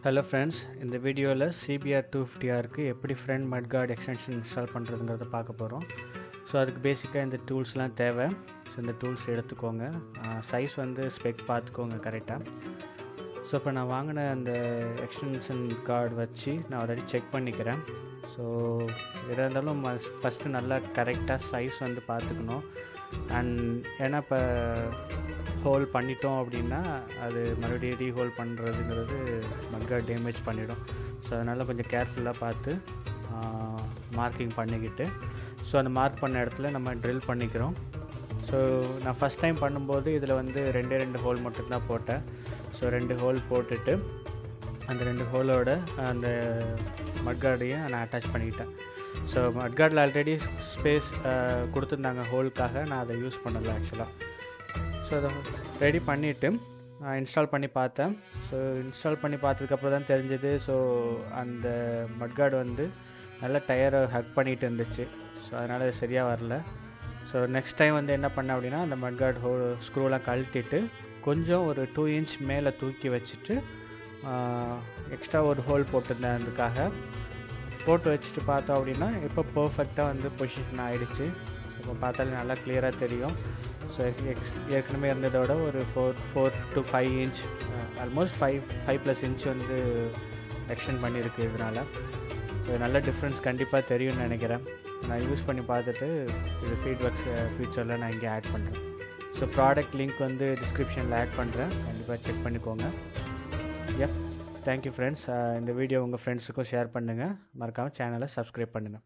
Hello friends, இந்த வீடியோவில் CBR 250Rக்கு எப்படி ஃப்ரண்ட் Mudguard எக்ஸ்டென்ஷன் இன்ஸ்டால் பண்ணுறதுங்கிறத பார்க்க போகிறோம். ஸோ அதுக்கு பேசிக்காக இந்த டூல்ஸ்லாம் தேவை. ஸோ இந்த டூல்ஸ் எடுத்துக்கோங்க, சைஸ் வந்து ஸ்பெக் பார்த்துக்கோங்க கரெக்டாக. ஸோ இப்போ நான் வாங்கின அந்த எக்ஸ்டென்ஷன் கார்டு வச்சு நான் ஆல்ரெடி செக் பண்ணிக்கிறேன். ஸோ எதாக இருந்தாலும் ஃபஸ்ட்டு நல்லா கரெக்டாக சைஸ் வந்து பார்த்துக்கணும். அண்ட் ஏன்னா இப்போ ஹோல் பண்ணிட்டோம் அப்படின்னா அது மறுபடியும் ரீஹோல் பண்ணுறதுங்கிறது மட்கார்ட் டேமேஜ் பண்ணிடும். ஸோ அதனால் கொஞ்சம் கேர்ஃபுல்லாக பார்த்து மார்க்கிங் பண்ணிக்கிட்டு ஸோ அந்த மார்க் பண்ண இடத்துல நம்ம ட்ரில் பண்ணிக்கிறோம். ஸோ நான் ஃபஸ்ட் டைம் பண்ணும்போது இதில் வந்து ரெண்டு ஹோல் மட்டும்தான் போட்டேன். ஸோ 2 ஹோல் போட்டுட்டு அந்த 2 ஹோலோட அந்த மட்கார்டையும் நான் அட்டாச் பண்ணிக்கிட்டேன். ஸோ மட்கார்டில் ஆல்ரெடி ஸ்பேஸ் கொடுத்துருந்தாங்க ஹோலுக்காக, நான் அதை யூஸ் பண்ணலை ஆக்சுவலாக. ஸோ அதை ரெடி பண்ணிவிட்டு இன்ஸ்டால் பண்ணி பார்த்தேன். ஸோ இன்ஸ்டால் பண்ணி பார்த்ததுக்கப்புறம் தான் தெரிஞ்சது. ஸோ அந்த மட்கார்டு வந்து நல்லா டயரை ஹக் பண்ணிகிட்டு இருந்துச்சு. ஸோ அதனால் அது சரியாக வரல. ஸோ நெக்ஸ்ட் டைம் வந்து என்ன பண்ணேன் அப்படின்னா அந்த மட்கார்டு ஸ்க்ரூலாம் கழட்டிட்டு கொஞ்சம் ஒரு 2 இன்ச் மேலே தூக்கி வச்சுட்டு எக்ஸ்ட்ரா ஒரு ஹோல் போட்டிருந்தேன். அதுக்காக போட்டு வச்சுட்டு பார்த்தோம் அப்படின்னா இப்போ பர்ஃபெக்டாக வந்து பொசிஷன் ஆகிடுச்சு. இப்போ பார்த்தாலே நல்லா கிளியராக தெரியும். ஸோ ஏற்கனவே இருந்ததோட ஒரு 4 to 5 இன்ச், ஆல்மோஸ்ட் 5+ இன்ச் வந்து எக்ஸ்டெண்ட் பண்ணியிருக்கு இதனால். ஸோ நல்ல டிஃப்ரென்ஸ் கண்டிப்பாக தெரியும்னு நினைக்கிறேன். நான் யூஸ் பண்ணி பார்த்துட்டு இது ஃபீட்பேக்ஸ் ஃபியூச்சரில் நான் இங்கே ஆட் பண்ணுறேன். ஸோ ப்ராடக்ட் லிங்க் வந்து டிஸ்கிரிப்ஷனில் ஆட் பண்ணுறேன், கண்டிப்பாக செக் பண்ணிக்கோங்க. Thank you friends. இந்த வீடியோ உங்கள் ஃப்ரெண்ட்ஸுக்கும் ஷேர் பண்ணுங்கள், மறக்காமல் சேனலை சப்ஸ்கிரைப் பண்ணுங்கள்.